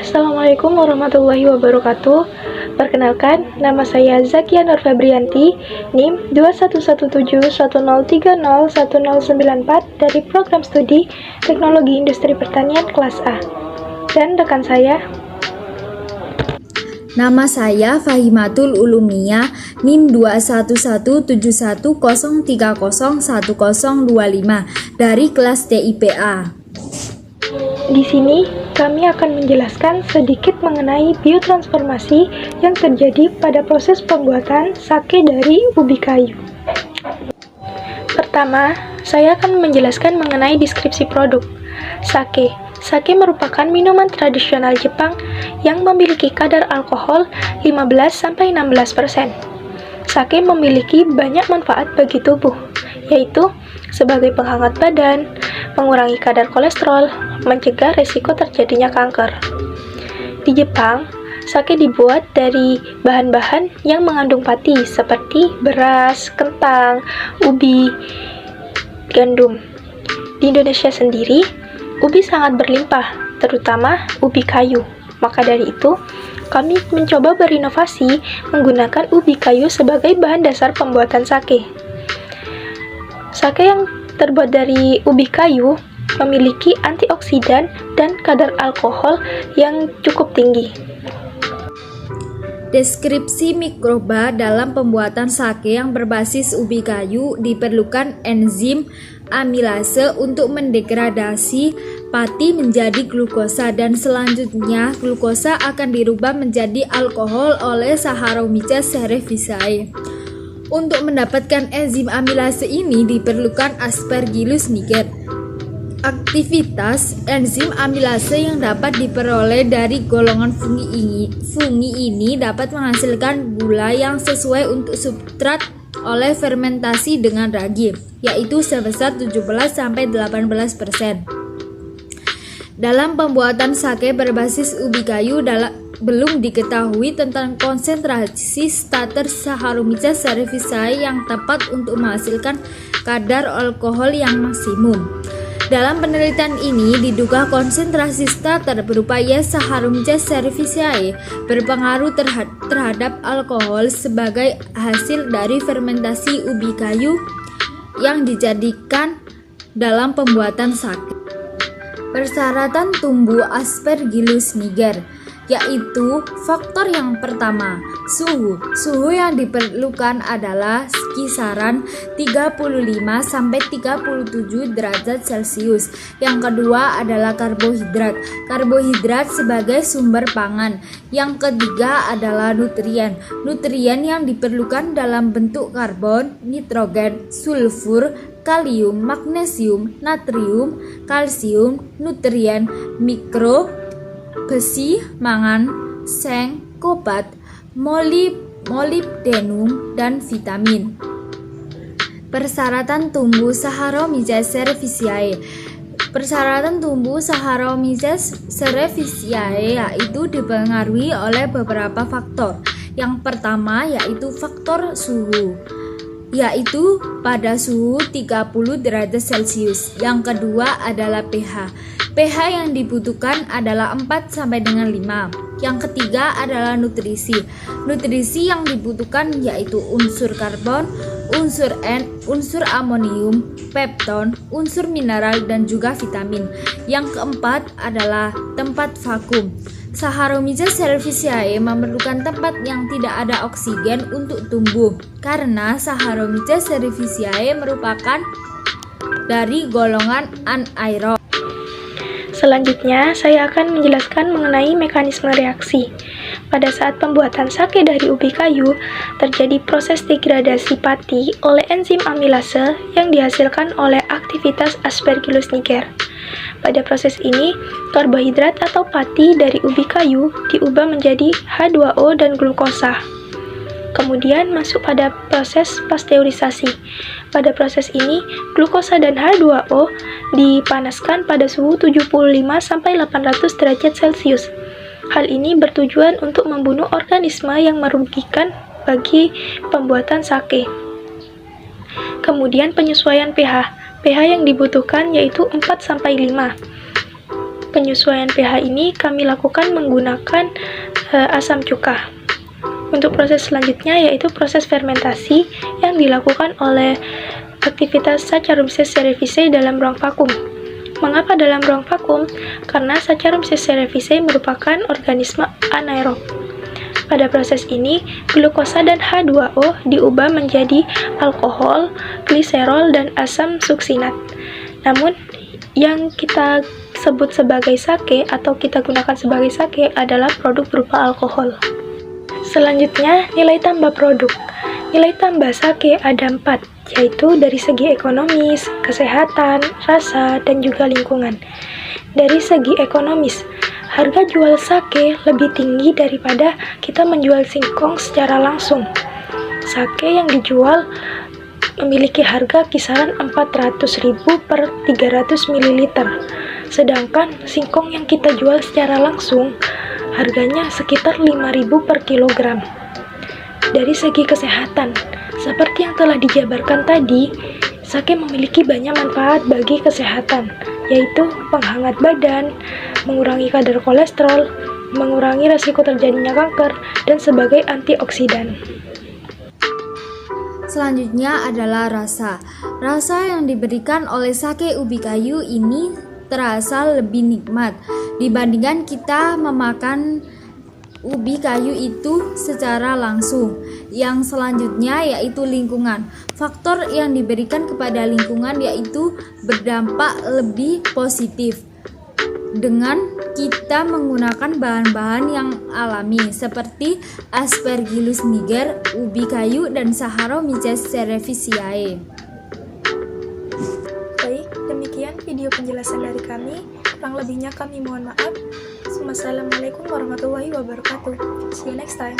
Assalamualaikum warahmatullahi wabarakatuh. Perkenalkan, nama saya Zakia Nur Febrianti, NIM 211710301094 dari Program Studi Teknologi Industri Pertanian kelas A. Dan rekan saya, nama saya Fahimatul Ulumnia, NIM 211710301025 dari kelas DIPA. di sini kami akan menjelaskan sedikit mengenai biotransformasi yang terjadi pada proses pembuatan sake dari ubi kayu. Pertama, saya akan menjelaskan mengenai deskripsi produk. Sake. Sake merupakan minuman tradisional Jepang yang memiliki kadar alkohol 15-16%. Sake memiliki banyak manfaat bagi tubuh, yaitu sebagai penghangat badan, mengurangi kadar kolesterol, mencegah risiko terjadinya kanker. Di Jepang, sake dibuat dari bahan-bahan yang mengandung pati seperti beras, kentang, ubi, gandum. Di Indonesia sendiri, ubi sangat berlimpah, terutama ubi kayu. Maka dari itu, kami mencoba berinovasi menggunakan ubi kayu sebagai bahan dasar pembuatan sake. Sake yang terbuat dari ubi kayu memiliki antioksidan dan kadar alkohol yang cukup tinggi. Deskripsi mikroba dalam pembuatan sake yang berbasis ubi kayu diperlukan enzim amilase untuk mendegradasi pati menjadi glukosa dan selanjutnya glukosa akan dirubah menjadi alkohol oleh Saccharomyces cerevisiae. Untuk mendapatkan enzim amilase ini diperlukan Aspergillus niger. Aktivitas enzim amilase yang dapat diperoleh dari golongan fungi ini dapat menghasilkan gula yang sesuai untuk substrat oleh fermentasi dengan ragi, yaitu sebesar 17-18%. Dalam pembuatan sake berbasis ubi kayu belum diketahui tentang konsentrasi starter Saccharomyces cerevisiae yang tepat untuk menghasilkan kadar alkohol yang maksimum. Dalam penelitian ini diduga konsentrasi starter berupa Yes Saccharomyces cerevisiae berpengaruh terhadap alkohol sebagai hasil dari fermentasi ubi kayu yang dijadikan dalam pembuatan sake. Persyaratan tumbuh Aspergillus niger, yaitu faktor yang pertama, suhu. Suhu yang diperlukan adalah kisaran 35-37 derajat Celcius. Yang kedua adalah karbohidrat. Karbohidrat sebagai sumber pangan. Yang ketiga adalah nutrien. Nutrien yang diperlukan dalam bentuk karbon, nitrogen, sulfur, kalium, magnesium, natrium, kalsium, nutrien mikro, besi, mangan, seng, kobat, molibdenum, dan vitamin. Persyaratan tumbuh Saccharomyces cerevisiae. Persyaratan tumbuh Saccharomyces cerevisiae yaitu dipengaruhi oleh beberapa faktor. Yang pertama yaitu faktor suhu, yaitu pada suhu 30 derajat Celcius. Yang kedua adalah pH. pH yang dibutuhkan adalah 4 sampai dengan 5. Yang ketiga adalah nutrisi. Nutrisi yang dibutuhkan yaitu unsur karbon, unsur N, unsur amonium, pepton, unsur mineral dan juga vitamin. Yang keempat adalah tempat vakum. Saccharomyces cerevisiae memerlukan tempat yang tidak ada oksigen untuk tumbuh karena Saccharomyces cerevisiae merupakan dari golongan anaerob. Selanjutnya, saya akan menjelaskan mengenai mekanisme reaksi. Pada saat pembuatan sake dari ubi kayu, terjadi proses degradasi pati oleh enzim amilase yang dihasilkan oleh aktivitas Aspergillus niger. Pada proses ini, karbohidrat atau pati dari ubi kayu diubah menjadi H2O dan glukosa. Kemudian masuk pada proses pasteurisasi. Pada proses ini, glukosa dan H2O dipanaskan pada suhu 75-800 derajat Celcius. Hal ini bertujuan untuk membunuh organisme yang merugikan bagi pembuatan sake. Kemudian penyesuaian pH. pH yang dibutuhkan yaitu 4-5. Penyesuaian pH ini kami lakukan menggunakan asam cuka. Untuk proses selanjutnya yaitu proses fermentasi yang dilakukan oleh aktivitas Saccharomyces cerevisiae dalam ruang vakum. Mengapa dalam ruang vakum? Karena Saccharomyces cerevisiae merupakan organisme anaerob. Pada proses ini, glukosa dan H2O diubah menjadi alkohol, gliserol, dan asam suksinat. Namun, yang kita sebut sebagai sake atau kita gunakan sebagai sake adalah produk berupa alkohol. Selanjutnya, nilai tambah produk. Nilai tambah sake ada 4, yaitu dari segi ekonomis, kesehatan, rasa, dan juga lingkungan. Dari segi ekonomis, harga jual sake lebih tinggi daripada kita menjual singkong secara langsung. Sake yang dijual memiliki harga kisaran 400.000 per 300 ml. Sedangkan singkong yang kita jual secara langsung harganya sekitar 5.000 per kilogram. Dari segi kesehatan, seperti yang telah dijabarkan tadi, sake memiliki banyak manfaat bagi kesehatan, yaitu penghangat badan, mengurangi kadar kolesterol, mengurangi risiko terjadinya kanker, dan sebagai antioksidan. Selanjutnya adalah rasa. Rasa yang diberikan oleh sake ubi kayu ini terasa lebih nikmat dibandingkan kita memakan ubi kayu itu secara langsung. Yang selanjutnya yaitu lingkungan. Faktor yang diberikan kepada lingkungan yaitu berdampak lebih positif dengan kita menggunakan bahan-bahan yang alami seperti Aspergillus niger, ubi kayu, dan Saccharomyces cerevisiae. Baik, demikian video penjelasan dari kami. Kurang lebihnya kami mohon maaf. Wassalamualaikum warahmatullahi wabarakatuh. See you next time.